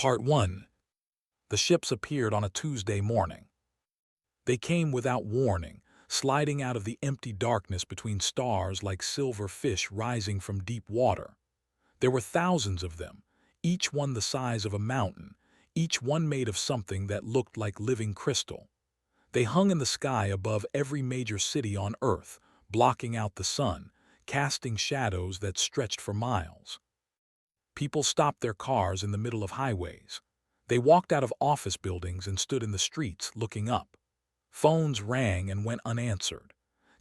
Part 1. The ships appeared on a Tuesday morning. They came without warning, sliding out of the empty darkness between stars like silver fish rising from deep water. There were thousands of them, each one the size of a mountain, each one made of something that looked like living crystal. They hung in the sky above every major city on Earth, blocking out the sun, casting shadows that stretched for miles. People stopped their cars in the middle of highways. They walked out of office buildings and stood in the streets looking up. Phones rang and went unanswered.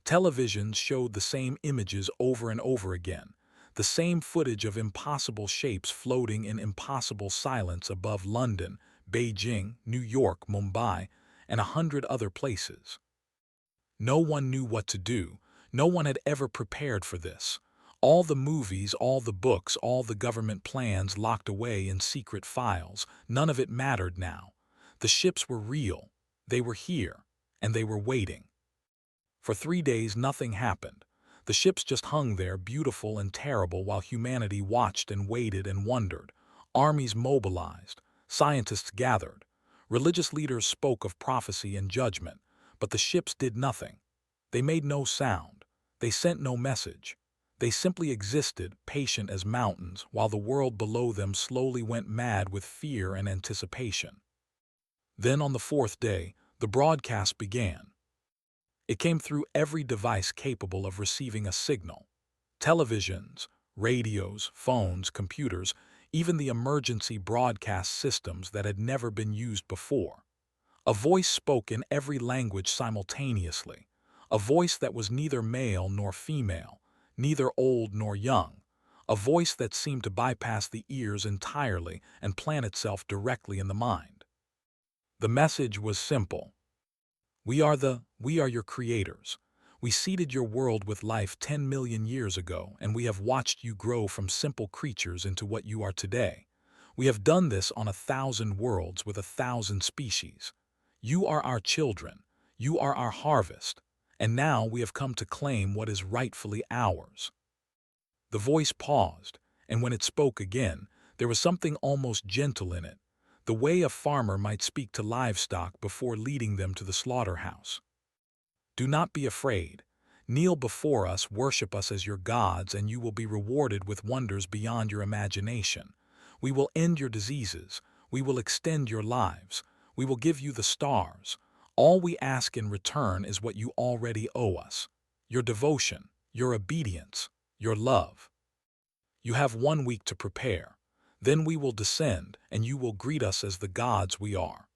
Televisions showed the same images over and over again, the same footage of impossible shapes floating in impossible silence above London, Beijing, New York, Mumbai, and 100 other places. No one knew what to do. No one had ever prepared for this. All the movies, all the books, all the government plans locked away in secret files, none of it mattered now. The ships were real. They were here, and they were waiting. For 3 days nothing happened. The ships just hung there, beautiful and terrible, while humanity watched and waited and wondered. Armies mobilized. Scientists gathered. Religious leaders spoke of prophecy and judgment, but the ships did nothing. They made no sound. They sent no message. They simply existed, patient as mountains, while the world below them slowly went mad with fear and anticipation. Then on the 4th day, the broadcast began. It came through every device capable of receiving a signal. Televisions, radios, phones, computers, even the emergency broadcast systems that had never been used before. A voice spoke in every language simultaneously, a voice that was neither male nor female, neither old nor young, a voice that seemed to bypass the ears entirely and plant itself directly in the mind. The message was simple. We are your creators. We seeded your world with life 10 million years ago, and we have watched you grow from simple creatures into what you are today. We have done this on 1,000 worlds with 1,000 species. You are our children. You are our harvest. And now we have come to claim what is rightfully ours. The voice paused, and when it spoke again, there was something almost gentle in it, the way a farmer might speak to livestock before leading them to the slaughterhouse. Do not be afraid. Kneel before us, worship us as your gods, and you will be rewarded with wonders beyond your imagination. We will end your diseases. We will extend your lives. We will give you the stars. All we ask in return is what you already owe us: your devotion, your obedience, your love. You have 1 week to prepare. Then we will descend, and you will greet us as the gods we are.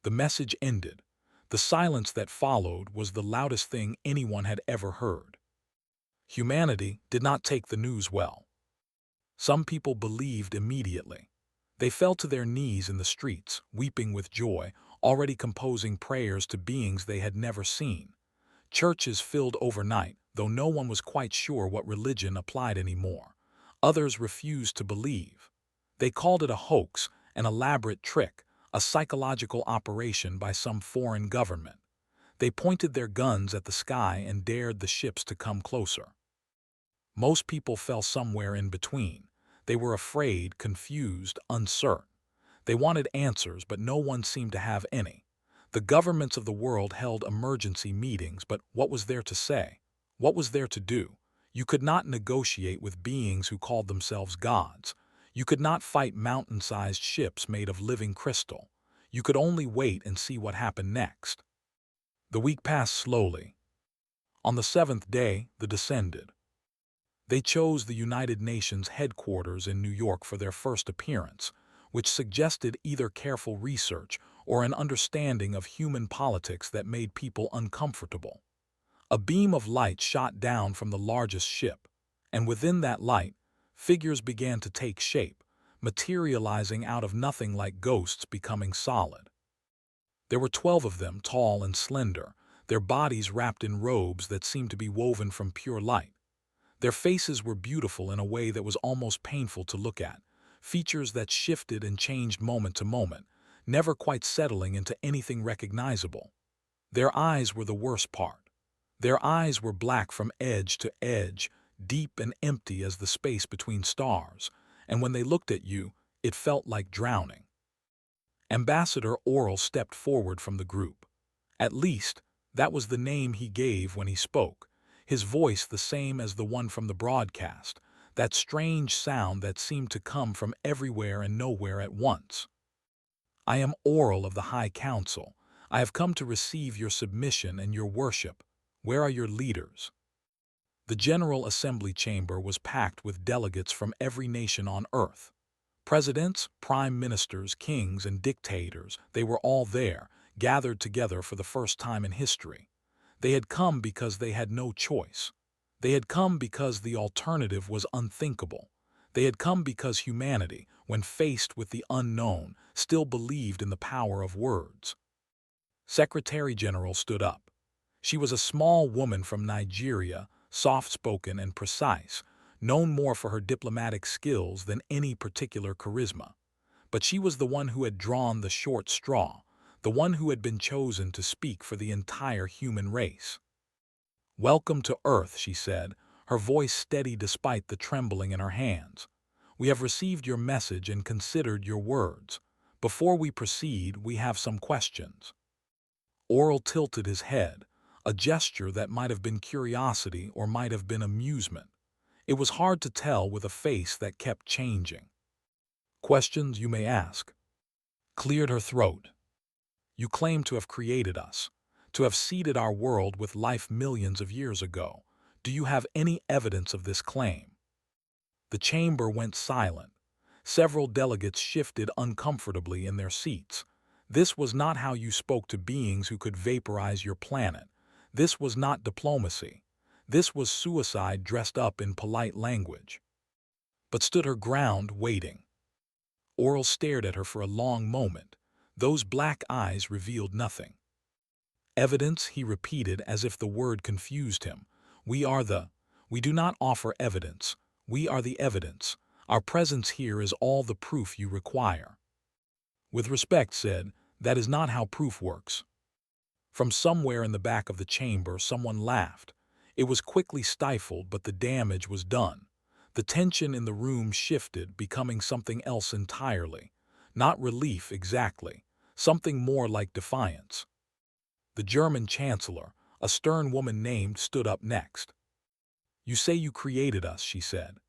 The message ended. The silence that followed was the loudest thing anyone had ever heard. Humanity did not take the news well. Some people believed immediately. They fell to their knees in the streets, weeping with joy, already composing prayers to beings they had never seen. Churches filled overnight, though no one was quite sure what religion applied anymore. Others refused to believe. They called it a hoax, an elaborate trick, a psychological operation by some foreign government. They pointed their guns at the sky and dared the ships to come closer. Most people fell somewhere in between. They were afraid, confused, uncertain. They wanted answers, but no one seemed to have any. The governments of the world held emergency meetings, but what was there to say? What was there to do? You could not negotiate with beings who called themselves gods. You could not fight mountain-sized ships made of living crystal. You could only wait and see what happened next. The week passed slowly. On the 7th day, they descended. They chose the United Nations headquarters in New York for their first appearance, which suggested either careful research or an understanding of human politics that made people uncomfortable. A beam of light shot down from the largest ship, and within that light, figures began to take shape, materializing out of nothing like ghosts becoming solid. There were 12 of them, tall and slender, their bodies wrapped in robes that seemed to be woven from pure light. Their faces were beautiful in a way that was almost painful to look at, features that shifted and changed moment to moment, never quite settling into anything recognizable. Their eyes were the worst part. Their eyes were black from edge to edge, deep and empty as the space between stars, and when they looked at you, It felt like drowning. Ambassador Oral stepped forward from the group. At least, that was the name he gave when he spoke, his voice the same as the one from the broadcast, that strange sound that seemed to come from everywhere and nowhere at once. I am Oral of the High Council. I have come to receive your submission and your worship. Where are your leaders? The General Assembly chamber was packed with delegates from every nation on Earth. Presidents, prime ministers, kings, and dictators, they were all there, gathered together for the first time in history. They had come because they had no choice. They had come because the alternative was unthinkable. They had come because humanity, when faced with the unknown, still believed in the power of words. Secretary General stood up. She was a small woman from Nigeria, soft-spoken and precise, known more for her diplomatic skills than any particular charisma. But she was the one who had drawn the short straw, the one who had been chosen to speak for the entire human race. "Welcome to Earth," she said, her voice steady despite the trembling in her hands. "We have received your message and considered your words. Before we proceed, we have some questions." Oral tilted his head, a gesture that might have been curiosity or might have been amusement. It was hard to tell with a face that kept changing. "Questions you may ask." Cleared her throat. "You claim to have created us, to have seeded our world with life millions of years ago. Do you have any evidence of this claim?" The chamber went silent. Several delegates shifted uncomfortably in their seats. This was not how you spoke to beings who could vaporize your planet. This was not diplomacy. This was suicide dressed up in polite language. But stood her ground, waiting. Oral stared at her for a long moment. Those black eyes revealed nothing. "Evidence," he repeated as if the word confused him. We do not offer evidence. We are the evidence. Our presence here is all the proof you require." With respect said, "That is not how proof works." From somewhere in the back of the chamber, someone laughed. It was quickly stifled, but the damage was done. The tension in the room shifted, becoming something else entirely. Not relief exactly, something more like defiance. The German Chancellor, a stern woman named, stood up next. "You say you created us," she said.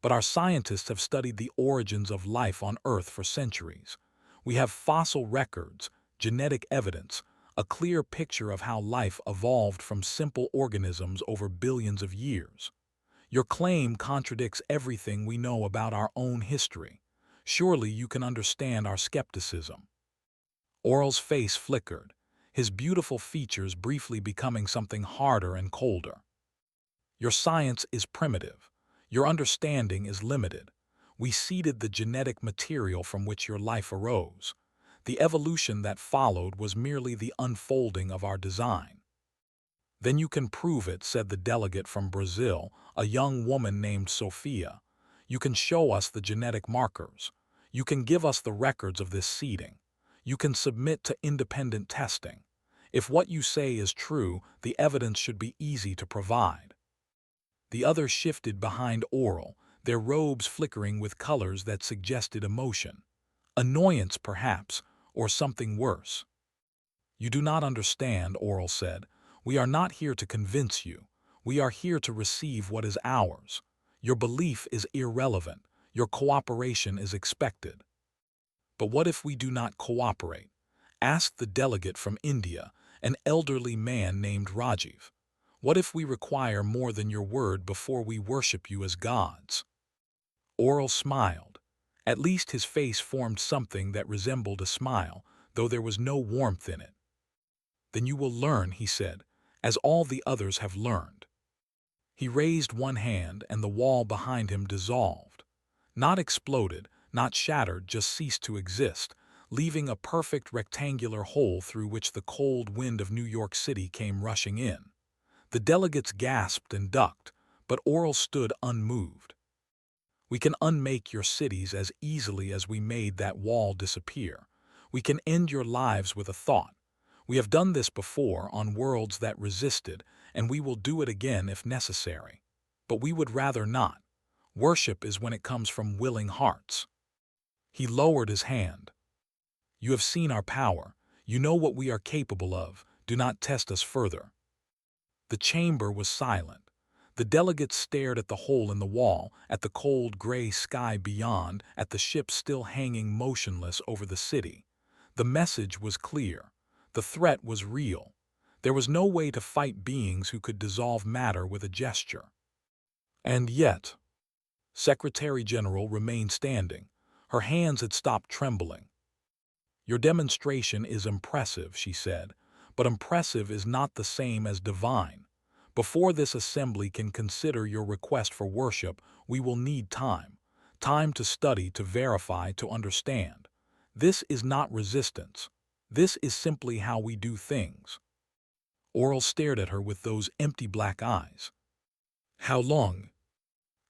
"But our scientists have studied the origins of life on Earth for centuries. We have fossil records, genetic evidence, a clear picture of how life evolved from simple organisms over billions of years. Your claim contradicts everything we know about our own history. Surely you can understand our skepticism." Oral's face flickered, his beautiful features briefly becoming something harder and colder. "Your science is primitive. Your understanding is limited. We seeded the genetic material from which your life arose. The evolution that followed was merely the unfolding of our design." "Then you can prove it," said the delegate from Brazil, a young woman named Sophia. "You can show us the genetic markers. You can give us the records of this seeding. You can submit to independent testing. If what you say is true, the evidence should be easy to provide." The others shifted behind Oral, their robes flickering with colors that suggested emotion. Annoyance, perhaps, or something worse. "You do not understand," Oral said. "We are not here to convince you. We are here to receive what is ours. Your belief is irrelevant. Your cooperation is expected." "But what if we do not cooperate?" asked the delegate from India, an elderly man named Rajiv. "What if we require more than your word before we worship you as gods?" Oral smiled. At least his face formed something that resembled a smile, though there was no warmth in it. "Then you will learn," he said, "as all the others have learned." He raised one hand and the wall behind him dissolved. Not exploded, not shattered, just ceased to exist, leaving a perfect rectangular hole through which the cold wind of New York City came rushing in. The delegates gasped and ducked, but Oral stood unmoved. "We can unmake your cities as easily as we made that wall disappear. We can end your lives with a thought. We have done this before on worlds that resisted, and we will do it again if necessary. But we would rather not. Worship is when it comes from willing hearts." He lowered his hand. You have seen our power. You know what we are capable of. Do not test us further. The chamber was silent. The delegates stared at the hole in the wall, at the cold gray sky beyond, at the ship still hanging motionless over the city. The message was clear. The threat was real. There was no way to fight beings who could dissolve matter with a gesture. And yet, Secretary General remained standing. Her hands had stopped trembling. Your demonstration is impressive, she said, but impressive is not the same as divine. Before this assembly can consider your request for worship, we will need time. Time to study, to verify, to understand. This is not resistance. This is simply how we do things. Oral stared at her with those empty black eyes. How long?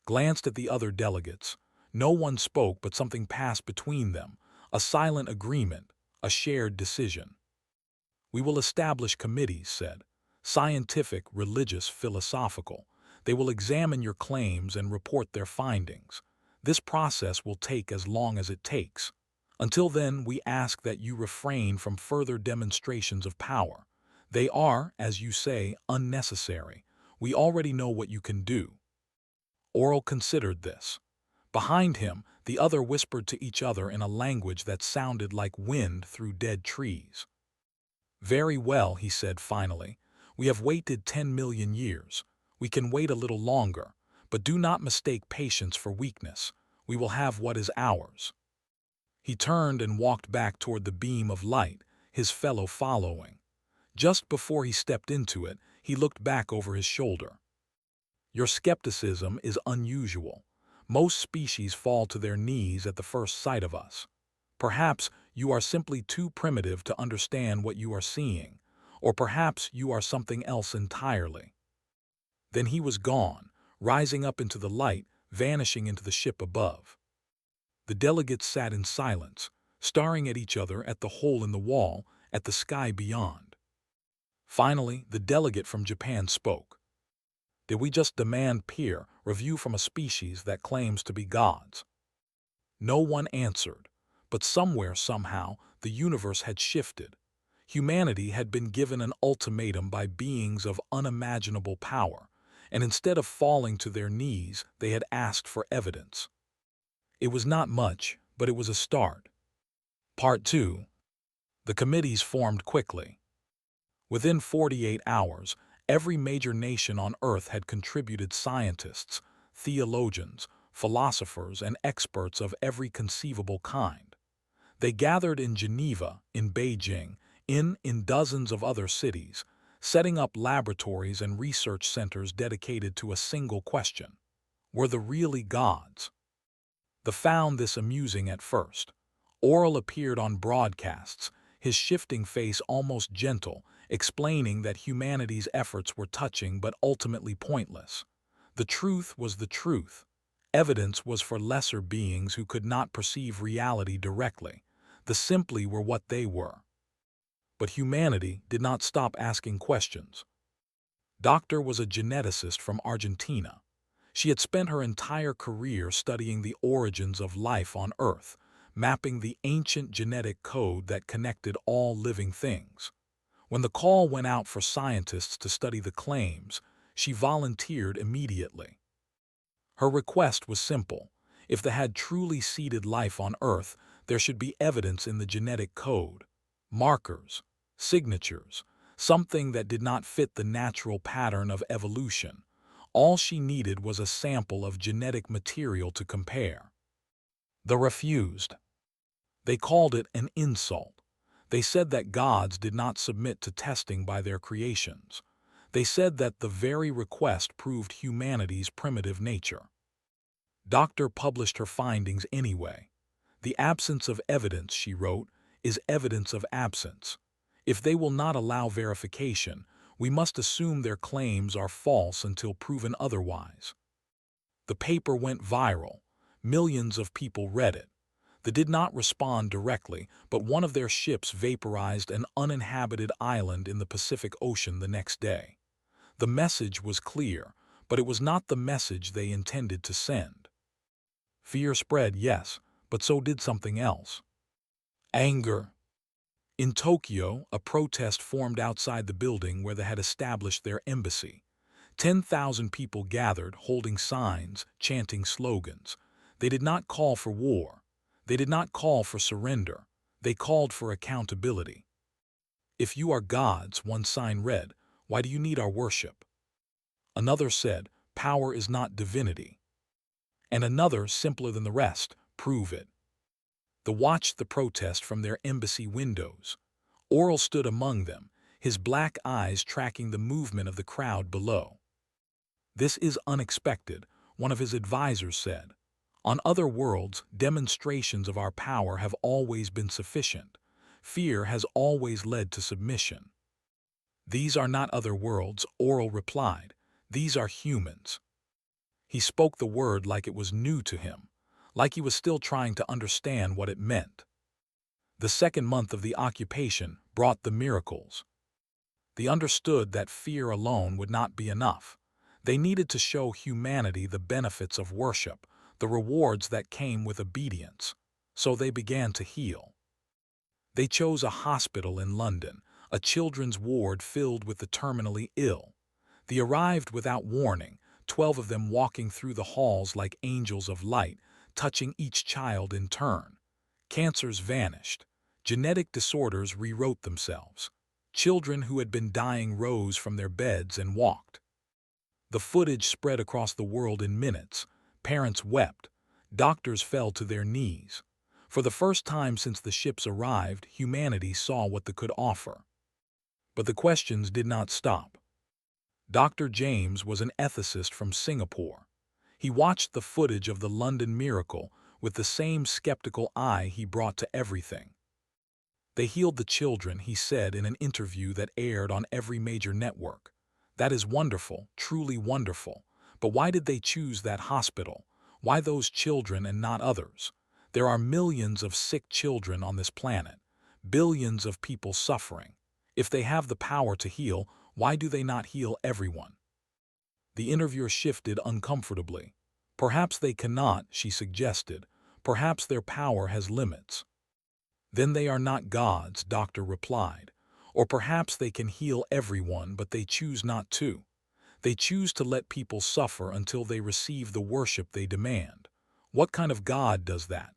Glanced at the other delegates. No one spoke, but something passed between them. A silent agreement, a shared decision. We will establish committees, said. Scientific, religious, philosophical. They will examine your claims and report their findings. This process will take as long as it takes. Until then, we ask that you refrain from further demonstrations of power. They are, as you say, unnecessary. We already know what you can do. Oral considered this. Behind him, the other whispered to each other in a language that sounded like wind through dead trees. Very well, he said finally. We have waited 10 million years. We can wait a little longer, but do not mistake patience for weakness. We will have what is ours. He turned and walked back toward the beam of light, his fellow following. Just before he stepped into it, he looked back over his shoulder. Your skepticism is unusual. Most species fall to their knees at the first sight of us. Perhaps you are simply too primitive to understand what you are seeing, or perhaps you are something else entirely. Then he was gone, rising up into the light, vanishing into the ship above. The delegates sat in silence, staring at each other, at the hole in the wall, at the sky beyond. Finally, the delegate from Japan spoke. Did we just demand peer review from a species that claims to be gods? No one answered, but somewhere, somehow, the universe had shifted. Humanity had been given an ultimatum by beings of unimaginable power, and instead of falling to their knees, they had asked for evidence. It was not much, but it was a start. Part 2. The committees formed quickly. Within 48 hours, every major nation on Earth had contributed scientists, theologians, philosophers, and experts of every conceivable kind. They gathered in Geneva, in Beijing, in dozens of other cities, setting up laboratories and research centers dedicated to a single question. Were there really gods? They found this amusing at first. Oral appeared on broadcasts, his shifting face almost gentle, explaining that humanity's efforts were touching but ultimately pointless. The truth was the truth. Evidence was for lesser beings who could not perceive reality directly. The simply were what they were. But humanity did not stop asking questions. Doctor was a geneticist from Argentina. She had spent her entire career studying the origins of life on Earth, mapping the ancient genetic code that connected all living things. When the call went out for scientists to study the claims, she volunteered immediately. Her request was simple. If they had truly seeded life on Earth, there should be evidence in the genetic code, markers, signatures, something that did not fit the natural pattern of evolution. All she needed was a sample of genetic material to compare. They refused. They called it an insult. They said that gods did not submit to testing by their creations. They said that the very request proved humanity's primitive nature. Doctor published her findings anyway. The absence of evidence, she wrote, is evidence of absence. If they will not allow verification, we must assume their claims are false until proven otherwise. The paper went viral. Millions of people read it. They did not respond directly, but one of their ships vaporized an uninhabited island in the Pacific Ocean the next day. The message was clear, but it was not the message they intended to send. Fear spread, yes, but so did something else. Anger. In Tokyo, a protest formed outside the building where they had established their embassy. 10,000 people gathered, holding signs, chanting slogans. They did not call for war. They did not call for surrender. They called for accountability. "If you are gods," one sign read, "why do you need our worship?" Another said, "Power is not divinity." And another, simpler than the rest, "Prove it." They watched the protest from their embassy windows. Oral stood among them, his black eyes tracking the movement of the crowd below. "This is unexpected," one of his advisors said. "On other worlds, demonstrations of our power have always been sufficient. Fear has always led to submission." "These are not other worlds," Oral replied. "These are humans." He spoke the word like it was new to him, like he was still trying to understand what it meant. The second month of the occupation brought the miracles. They understood that fear alone would not be enough. They needed to show humanity the benefits of worship, the rewards that came with obedience. So they began to heal. They chose a hospital in London, a children's ward filled with the terminally ill. They arrived without warning, 12 of them walking through the halls like angels of light, touching each child in turn. Cancers vanished. Genetic disorders rewrote themselves. Children who had been dying rose from their beds and walked. The footage spread across the world in minutes. Parents wept. Doctors fell to their knees. For the first time since the ships arrived, humanity saw what they could offer. But the questions did not stop. Dr. James was an ethicist from Singapore. He watched the footage of the London miracle with the same skeptical eye he brought to everything. "They healed the children," he said in an interview that aired on every major network. "That is wonderful, truly wonderful. But why did they choose that hospital? Why those children and not others? There are millions of sick children on this planet, billions of people suffering. If they have the power to heal, why do they not heal everyone?" The interviewer shifted uncomfortably. "Perhaps they cannot," she suggested. "Perhaps their power has limits." "Then they are not gods," Doctor replied. "Or perhaps they can heal everyone, but they choose not to. They choose to let people suffer until they receive the worship they demand. What kind of God does that?"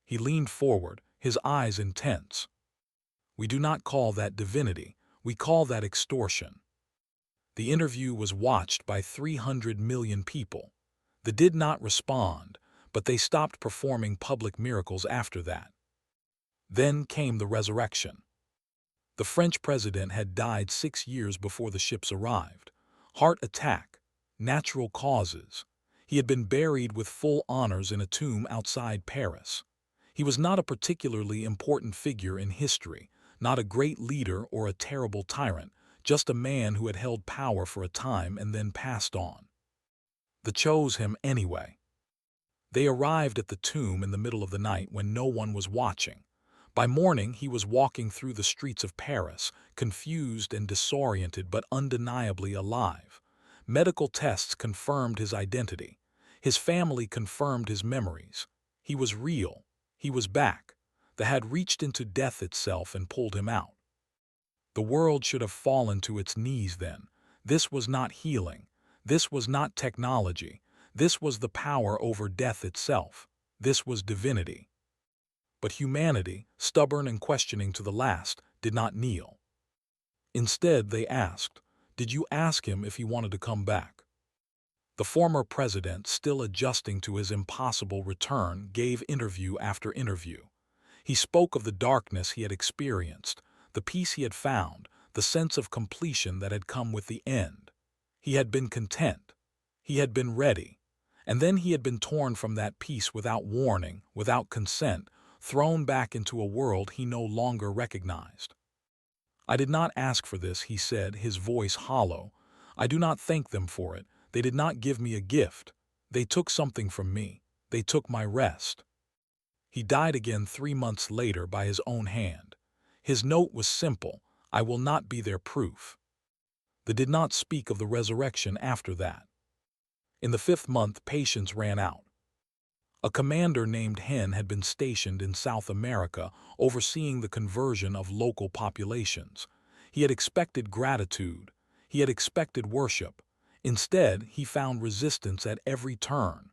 He leaned forward, his eyes intense. "We do not call that divinity. We call that extortion." The interview was watched by 300 million people. They did not respond, but they stopped performing public miracles after that. Then came the resurrection. The French president had died 6 years before the ships arrived. Heart attack, natural causes. He had been buried with full honors in a tomb outside Paris. He was not a particularly important figure in history, not a great leader or a terrible tyrant, just a man who had held power for a time and then passed on. They chose him anyway. They arrived at the tomb in the middle of the night when no one was watching. By morning, he was walking through the streets of Paris, confused and disoriented but undeniably alive. Medical tests confirmed his identity. His family confirmed his memories. He was real. He was back. They had reached into death itself and pulled him out. The world should have fallen to its knees then. This was not healing. This was not technology. This was the power over death itself. This was divinity. But humanity, stubborn and questioning to the last, did not kneel. Instead, they asked, "Did you ask him if he wanted to come back?" The former president, still adjusting to his impossible return, gave interview after interview. He spoke of the darkness he had experienced, the peace he had found, the sense of completion that had come with the end. He had been content. He had been ready. And then he had been torn from that peace without warning, without consent, thrown back into a world he no longer recognized. "I did not ask for this," he said, his voice hollow. "I do not thank them for it. They did not give me a gift. They took something from me. They took my rest." He died again 3 months later by his own hand. His note was simple: "I will not be their proof." They did not speak of the resurrection after that. In the 5th month, patience ran out. A commander named Hen had been stationed in South America, overseeing the conversion of local populations. He had expected gratitude. He had expected worship. Instead, he found resistance at every turn.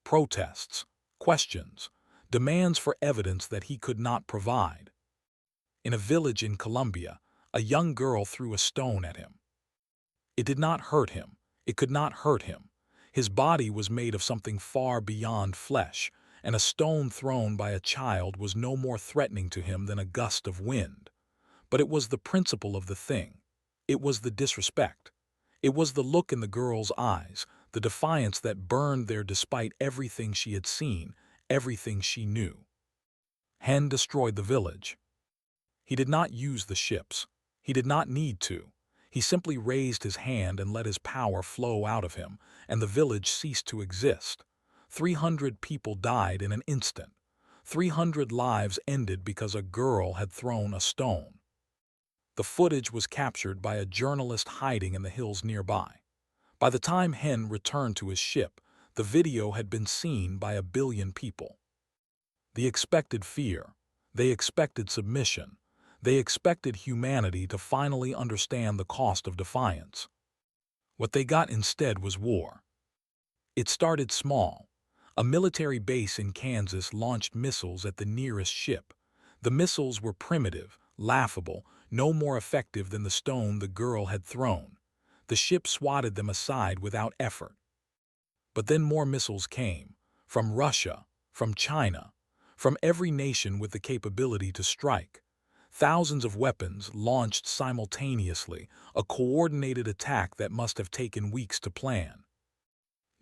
Protests, questions, demands for evidence that he could not provide. In a village in Colombia, a young girl threw a stone at him. It did not hurt him. It could not hurt him. His body was made of something far beyond flesh, and a stone thrown by a child was no more threatening to him than a gust of wind. But it was the principle of the thing. It was the disrespect. It was the look in the girl's eyes, the defiance that burned there despite everything she had seen, everything she knew. Hen destroyed the village. He did not use the ships. He did not need to. He simply raised his hand and let his power flow out of him, and the village ceased to exist. 300 people died in an instant. 300 lives ended because a girl had thrown a stone. The footage was captured by a journalist hiding in the hills nearby. By the time Hen returned to his ship, the video had been seen by 1 billion people. They expected fear. They expected submission. They expected humanity to finally understand the cost of defiance. What they got instead was war. It started small. A military base in Kansas launched missiles at the nearest ship. The missiles were primitive, laughable, no more effective than the stone the girl had thrown. The ship swatted them aside without effort. But then more missiles came, from Russia, from China, from every nation with the capability to strike. Thousands of weapons launched simultaneously, a coordinated attack that must have taken weeks to plan.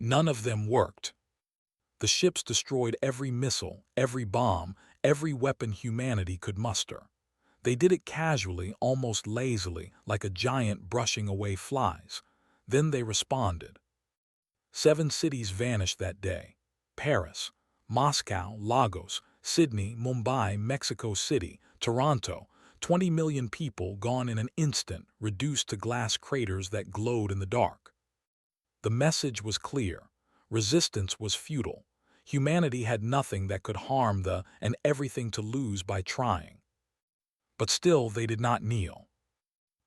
None of them worked. The ships destroyed every missile, every bomb, every weapon humanity could muster. They did it casually, almost lazily, like a giant brushing away flies. Then they responded. 7 cities vanished that day: Paris, Moscow, Lagos, Sydney, Mumbai, Mexico City, Toronto. 20 million people gone in an instant, reduced to glass craters that glowed in the dark. The message was clear. Resistance was futile. Humanity had nothing that could harm and everything to lose by trying. But still they did not kneel.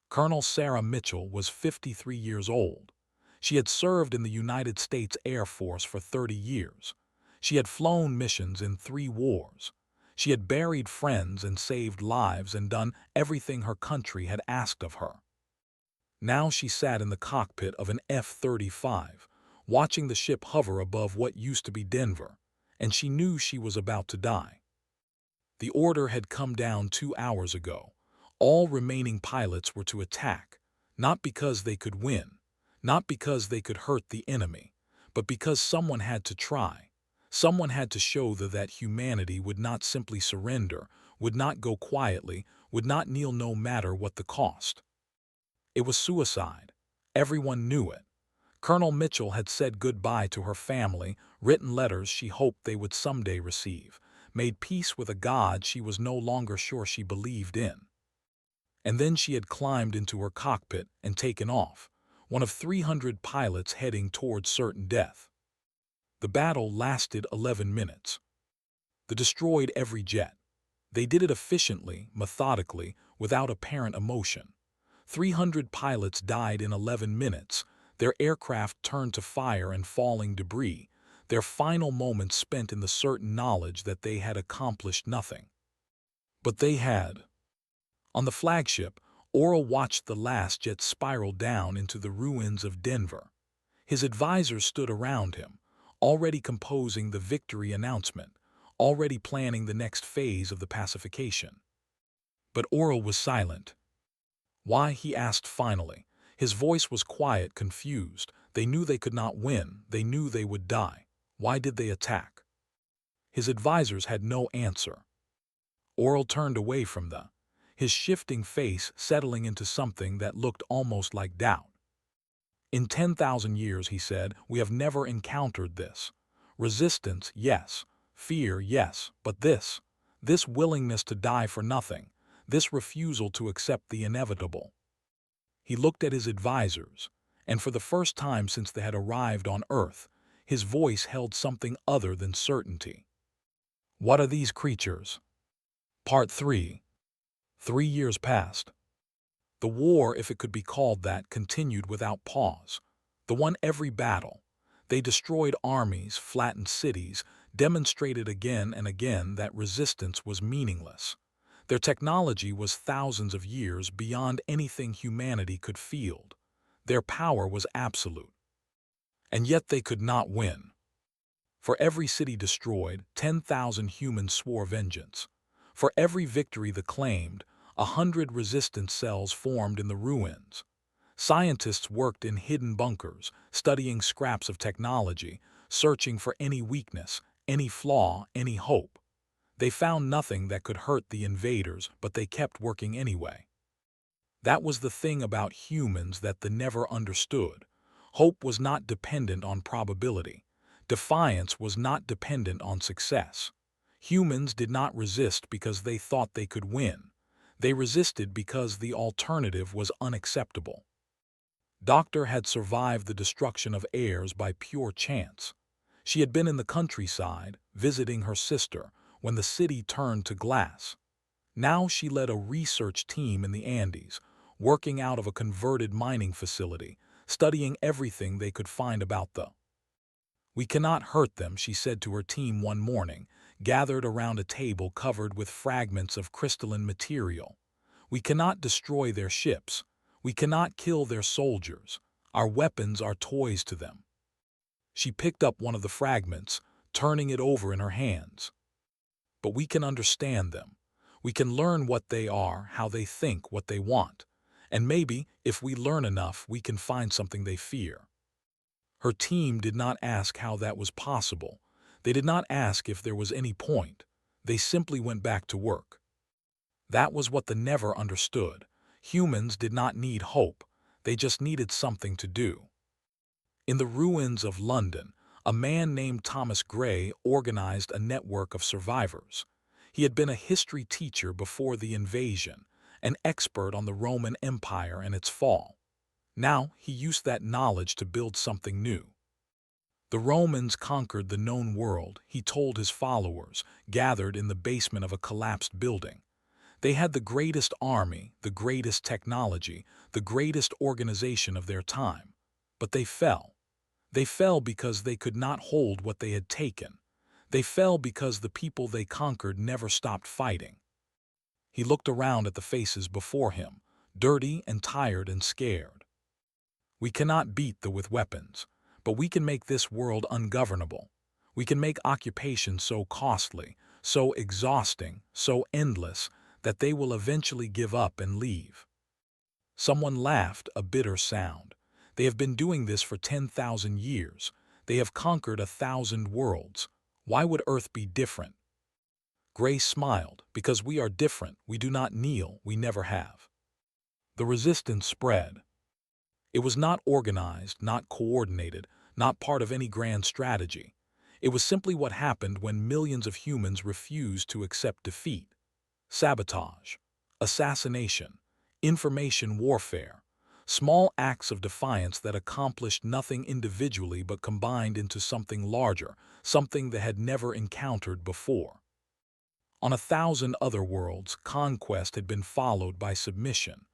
Colonel Sarah Mitchell was 53 years old. She had served in the United States Air Force for 30 years. She had flown missions in 3 wars. She had buried friends and saved lives and done everything her country had asked of her. Now she sat in the cockpit of an F-35, watching the ship hover above what used to be Denver, and she knew she was about to die. The order had come down 2 hours ago. All remaining pilots were to attack, not because they could win, not because they could hurt the enemy, but because someone had to try. Someone had to show that humanity would not simply surrender, would not go quietly, would not kneel no matter what the cost. It was suicide. Everyone knew it. Colonel Mitchell had said goodbye to her family, written letters she hoped they would someday receive, made peace with a God she was no longer sure she believed in. And then she had climbed into her cockpit and taken off, one of 300 pilots heading toward certain death. The battle lasted 11 minutes. They destroyed every jet. They did it efficiently, methodically, without apparent emotion. 300 pilots died in 11 minutes, their aircraft turned to fire and falling debris, their final moments spent in the certain knowledge that they had accomplished nothing. But they had. On the flagship, Oral watched the last jet spiral down into the ruins of Denver. His advisors stood around him, already composing the victory announcement, already planning the next phase of the pacification. But Oral was silent. Why, he asked finally. His voice was quiet, confused. They knew they could not win. They knew they would die. Why did they attack? His advisors had no answer. Oral turned away from his shifting face settling into something that looked almost like doubt. In 10,000 years, he said, we have never encountered this. Resistance, yes. Fear, yes. But this willingness to die for nothing, this refusal to accept the inevitable. He looked at his advisors, and for the first time since they had arrived on Earth, His voice held something other than certainty. What are these creatures? Part 3. 3 years passed. The war, if it could be called that, continued without pause. They won every battle. They destroyed armies, flattened cities, demonstrated again and again that resistance was meaningless. Their technology was thousands of years beyond anything humanity could field. Their power was absolute. And yet they could not win. For every city destroyed, 10,000 humans swore vengeance. For every victory they claimed, 100 resistance cells formed in the ruins. Scientists worked in hidden bunkers, studying scraps of technology, searching for any weakness, any flaw, any hope. They found nothing that could hurt the invaders, but they kept working anyway. That was the thing about humans that they never understood. Hope was not dependent on probability. Defiance was not dependent on success. Humans did not resist because they thought they could win. They resisted because the alternative was unacceptable. Doctor had survived the destruction of heirs by pure chance. She had been in the countryside, visiting her sister, when the city turned to glass. Now she led a research team in the Andes, working out of a converted mining facility, studying everything they could find about the. "We cannot hurt them," she said to her team one morning, gathered around a table covered with fragments of crystalline material. "We cannot destroy their ships. We cannot kill their soldiers. Our weapons are toys to them." She picked up one of the fragments, turning it over in her hands. "But we can understand them. We can learn what they are, how they think, what they want. And maybe, if we learn enough, we can find something they fear." Her team did not ask how that was possible. They did not ask if there was any point. They simply went back to work. That was what they never understood. Humans did not need hope. They just needed something to do. In the ruins of London, a man named Thomas Gray organized a network of survivors. He had been a history teacher before the invasion, an expert on the Roman Empire and its fall. Now he used that knowledge to build something new. The Romans conquered the known world, he told his followers, gathered in the basement of a collapsed building. They had the greatest army, the greatest technology, the greatest organization of their time. But they fell. They fell because they could not hold what they had taken. They fell because the people they conquered never stopped fighting. He looked around at the faces before him, dirty and tired and scared. "We cannot beat them with weapons, but we can make this world ungovernable. We can make occupation so costly, so exhausting, so endless, that they will eventually give up and leave." Someone laughed, a bitter sound. "They have been doing this for 10,000 years. They have conquered 1,000 worlds. Why would Earth be different?" Gray smiled. "Because we are different. We do not kneel. We never have." The resistance spread. It was not organized, not coordinated, not part of any grand strategy. It was simply what happened when millions of humans refused to accept defeat. Sabotage, assassination, information warfare, small acts of defiance that accomplished nothing individually but combined into something larger, something they had never encountered before. On 1,000 other worlds, conquest had been followed by submission.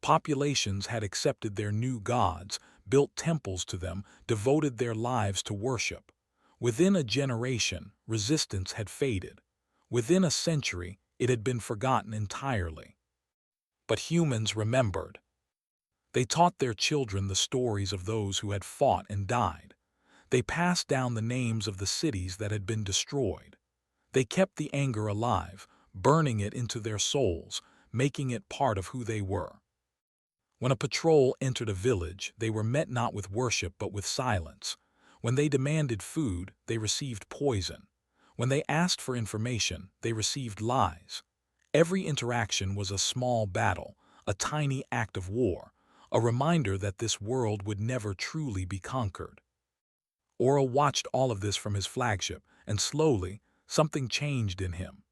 Populations had accepted their new gods, built temples to them, devoted their lives to worship. Within a generation, resistance had faded. Within a century, it had been forgotten entirely. But humans remembered. They taught their children the stories of those who had fought and died. They passed down the names of the cities that had been destroyed. They kept the anger alive, burning it into their souls, making it part of who they were. When a patrol entered a village, they were met not with worship but with silence. When they demanded food, they received poison. When they asked for information, they received lies. Every interaction was a small battle, a tiny act of war, a reminder that this world would never truly be conquered. Ora watched all of this from his flagship, and slowly, something changed in him.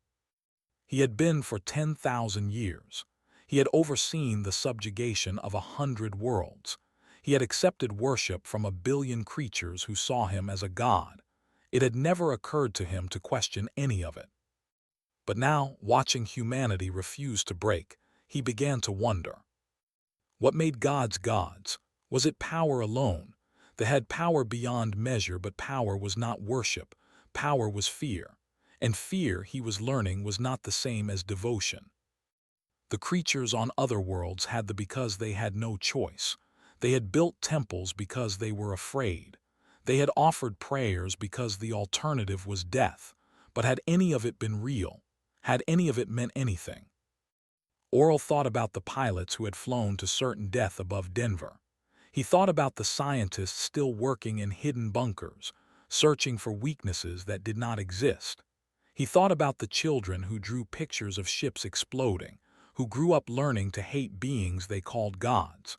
He had been for 10,000 years. He had overseen the subjugation of 100 worlds. He had accepted worship from a billion creatures who saw him as a god. It had never occurred to him to question any of it. But now, watching humanity refuse to break, he began to wonder. What made gods gods? Was it power alone? They had power beyond measure, but power was not worship. Power was fear. And fear, he was learning, was not the same as devotion. The creatures on other worlds had the because they had no choice. They had built temples because they were afraid. They had offered prayers because the alternative was death. But had any of it been real? Had any of it meant anything? Oral thought about the pilots who had flown to certain death above Denver. He thought about the scientists still working in hidden bunkers, searching for weaknesses that did not exist. He thought about the children who drew pictures of ships exploding, who grew up learning to hate beings they called gods.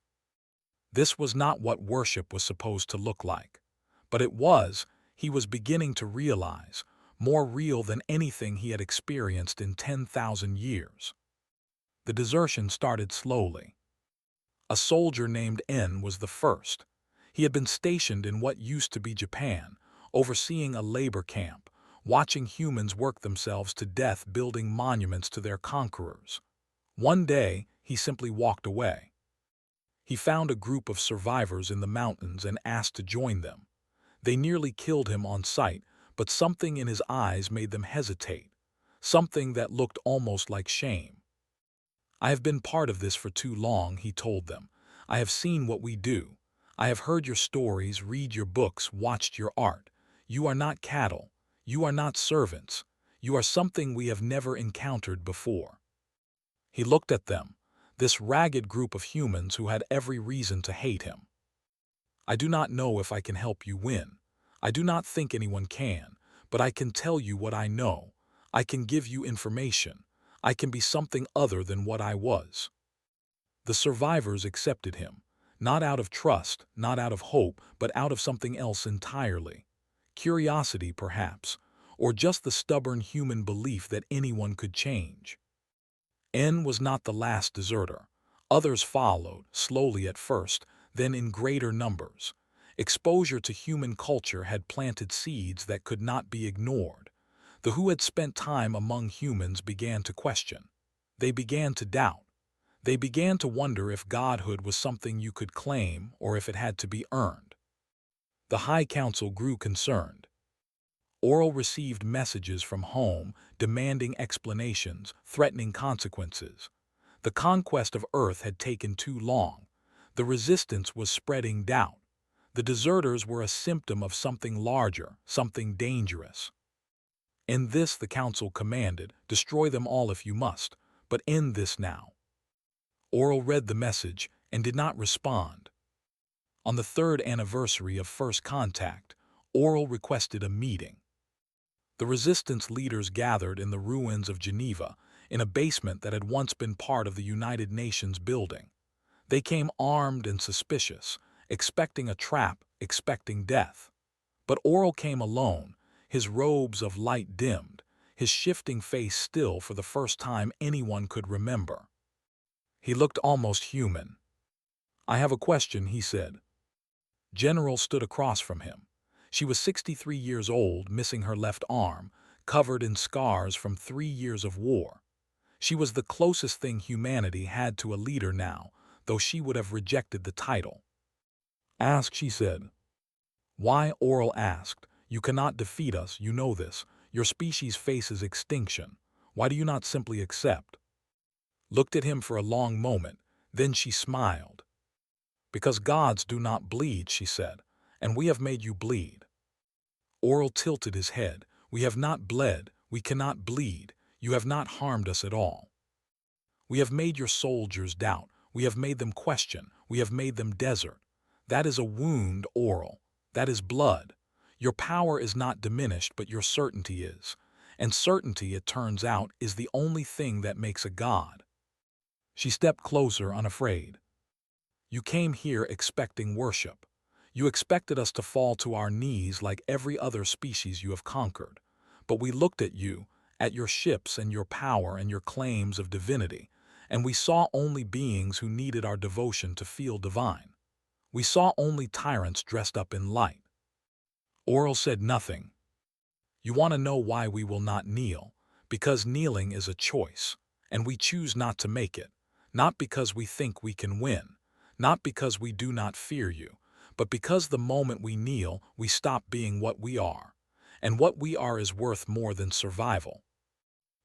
This was not what worship was supposed to look like. But it was, he was beginning to realize, more real than anything he had experienced in 10,000 years. The desertion started slowly. A soldier named N was the first. He had been stationed in what used to be Japan, overseeing a labor camp, watching humans work themselves to death building monuments to their conquerors. One day, he simply walked away. He found a group of survivors in the mountains and asked to join them. They nearly killed him on sight, but something in his eyes made them hesitate, something that looked almost like shame. "I have been part of this for too long," he told them. "I have seen what we do. I have heard your stories, read your books, watched your art. You are not cattle. You are not servants. You are something we have never encountered before." He looked at them, this ragged group of humans who had every reason to hate him. "I do not know if I can help you win. I do not think anyone can, but I can tell you what I know. I can give you information. I can be something other than what I was." The survivors accepted him, not out of trust, not out of hope, but out of something else entirely. Curiosity, perhaps, or just the stubborn human belief that anyone could change. N was not the last deserter. Others followed, slowly at first, then in greater numbers. Exposure to human culture had planted seeds that could not be ignored. The who had spent time among humans began to question. They began to doubt. They began to wonder if godhood was something you could claim or if it had to be earned. The High Council grew concerned. Oral received messages from home demanding explanations, threatening consequences. The conquest of Earth had taken too long. The resistance was spreading doubt. The deserters were a symptom of something larger, something dangerous. "In this," the council commanded, "destroy them all if you must, but end this now." Oral read the message and did not respond. On the 3rd anniversary of first contact, Oral requested a meeting. The resistance leaders gathered in the ruins of Geneva, in a basement that had once been part of the United Nations building. They came armed and suspicious, expecting a trap, expecting death. But Oral came alone, his robes of light dimmed, his shifting face still for the first time anyone could remember. He looked almost human. "I have a question," he said. General stood across from him. She was 63 years old, missing her left arm, covered in scars from 3 years of war. She was the closest thing humanity had to a leader now, though she would have rejected the title. "Ask," she said. "Why?" Oral asked. "You cannot defeat us, you know this. Your species faces extinction. Why do you not simply accept?" Looked at him for a long moment, then she smiled. "Because gods do not bleed," she said, "and we have made you bleed." Oral tilted his head. "We have not bled, we cannot bleed. You have not harmed us at all. We have made your soldiers doubt, we have made them question, we have made them desert. That is a wound, Oral. That is blood. Your power is not diminished, but your certainty is. And certainty, it turns out, is the only thing that makes a god." She stepped closer, unafraid. "You came here expecting worship. You expected us to fall to our knees like every other species you have conquered. But we looked at you, at your ships and your power and your claims of divinity, and we saw only beings who needed our devotion to feel divine. We saw only tyrants dressed up in light. Oral said nothing. You want to know why we will not kneel? Because kneeling is a choice, and we choose not to make it, not because we think we can win, not because we do not fear you, but because the moment we kneel, we stop being what we are, and what we are is worth more than survival.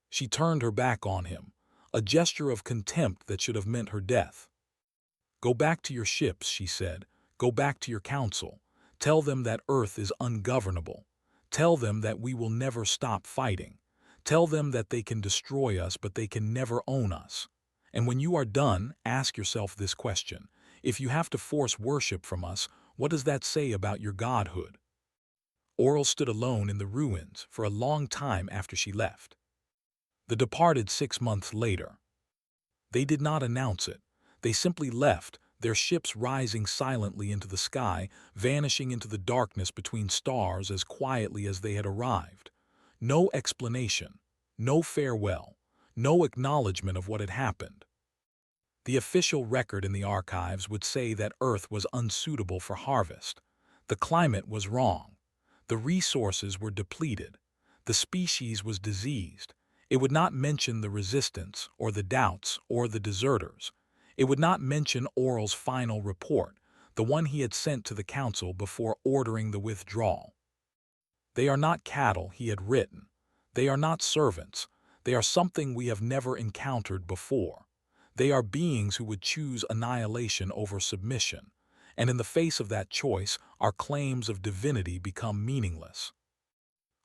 She turned her back on him, a gesture of contempt that should have meant her death. Go back to your ships, she said. Go back to your council. Tell them that Earth is ungovernable. Tell them that we will never stop fighting. Tell them that they can destroy us, but they can never own us. And when you are done, ask yourself this question. If you have to force worship from us, what does that say about your godhood? Oral stood alone in the ruins for a long time after she left. The departed 6 months later. They did not announce it. They simply left, their ships rising silently into the sky, vanishing into the darkness between stars as quietly as they had arrived. No explanation, no farewell, no acknowledgement of what had happened. The official record in the archives would say that Earth was unsuitable for harvest. The climate was wrong. The resources were depleted. The species was diseased. It would not mention the resistance, or the doubts, or the deserters. It would not mention Oral's final report, the one he had sent to the council before ordering the withdrawal. They are not cattle, he had written. They are not servants. They are something we have never encountered before. They are beings who would choose annihilation over submission, and in the face of that choice, our claims of divinity become meaningless.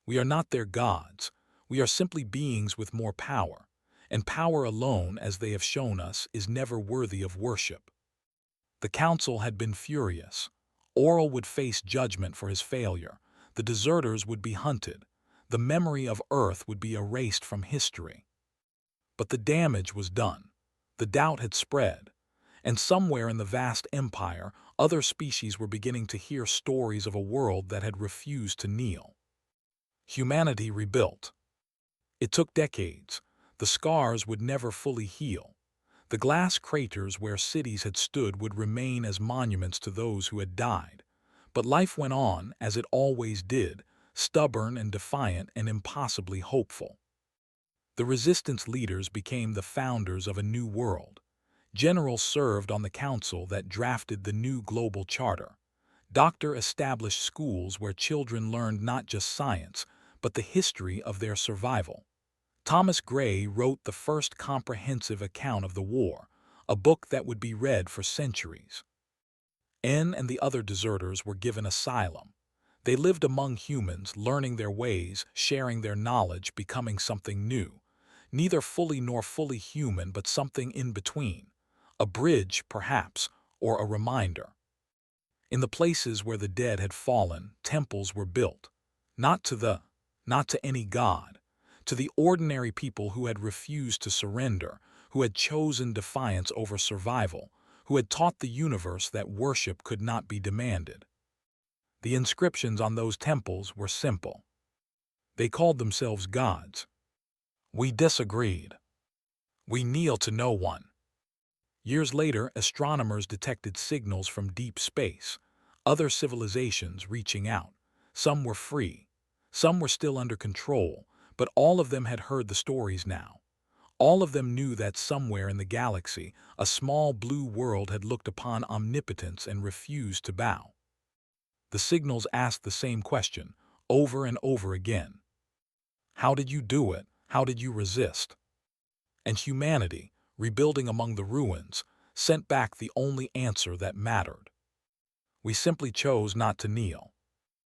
We are not their gods. We are simply beings with more power, and power alone, as they have shown us, is never worthy of worship. The council had been furious. Oral would face judgment for his failure. The deserters would be hunted. The memory of Earth would be erased from history. But the damage was done. The doubt had spread, and somewhere in the vast empire, other species were beginning to hear stories of a world that had refused to kneel. Humanity rebuilt. It took decades. The scars would never fully heal. The glass craters where cities had stood would remain as monuments to those who had died. But life went on, as it always did, stubborn and defiant and impossibly hopeful. The resistance leaders became the founders of a new world. Generals served on the council that drafted the new global charter. Doctors established schools where children learned not just science, but the history of their survival. Thomas Gray wrote the first comprehensive account of the war, a book that would be read for centuries. N and the other deserters were given asylum. They lived among humans, learning their ways, sharing their knowledge, becoming something new. Neither fully nor fully human, but something in between. A bridge, perhaps, or a reminder. In the places where the dead had fallen, temples were built. Not to any god. To the ordinary people who had refused to surrender, who had chosen defiance over survival, who had taught the universe that worship could not be demanded. The inscriptions on those temples were simple. They called themselves gods. We disagreed. We kneel to no one. Years later, astronomers detected signals from deep space, other civilizations reaching out. Some were free. Some were still under control, but all of them had heard the stories now. All of them knew that somewhere in the galaxy, a small blue world had looked upon omnipotence and refused to bow. The signals asked the same question, over and over again. How did you do it? How did you resist? And humanity, rebuilding among the ruins, sent back the only answer that mattered. We simply chose not to kneel.